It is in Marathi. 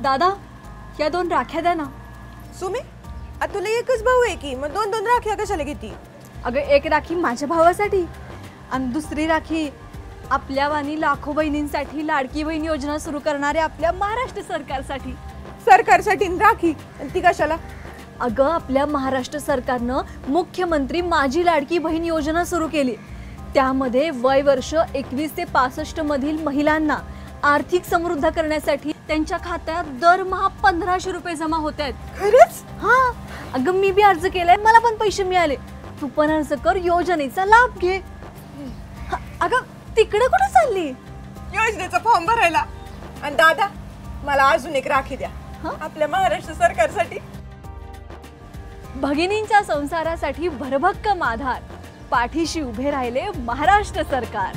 दादा या 2 राख्या द्या ना. सुमी आता तुला एकच भाऊ आहे की मग 2 राख्या कशाला घेती? अगं एक राखी माझ्या भावासाठी आणि दुसरी राखी आपल्या वाणी लाखो बहिणींसाठी लाडकी बहीण योजना सुरू करणाऱ्या आपल्या महाराष्ट्र सरकारसाठी. सरकारसाठी राखी आणि ती कशाला? अगं आपल्या महाराष्ट्र सरकारनं मुख्यमंत्री माझी लाडकी बहीण योजना सुरू केली. त्यामध्ये वय वर्ष 21 ते 65 मधील महिलांना आर्थिक समृद्ध करण्यासाठी त्यांच्या खात्यात दरमहा 1500 रुपये जमा होत आहेत. खरंच? हा अगं मी बी अर्ज केलाय, मला पण पैसे मिळाले. तू पण अर्ज कर, योजनेचा लाभ घे. अगं तिकडे कुठे चालली? योजनेचा फॉर्म भरायला. आणि दादा मला अजून एक राखी द्या आपल्या महाराष्ट्र सरकारसाठी. भगिनींच्या संसारासाठी भरभक्कम आधार, पाठीशी उभे राहिले महाराष्ट्र सरकार.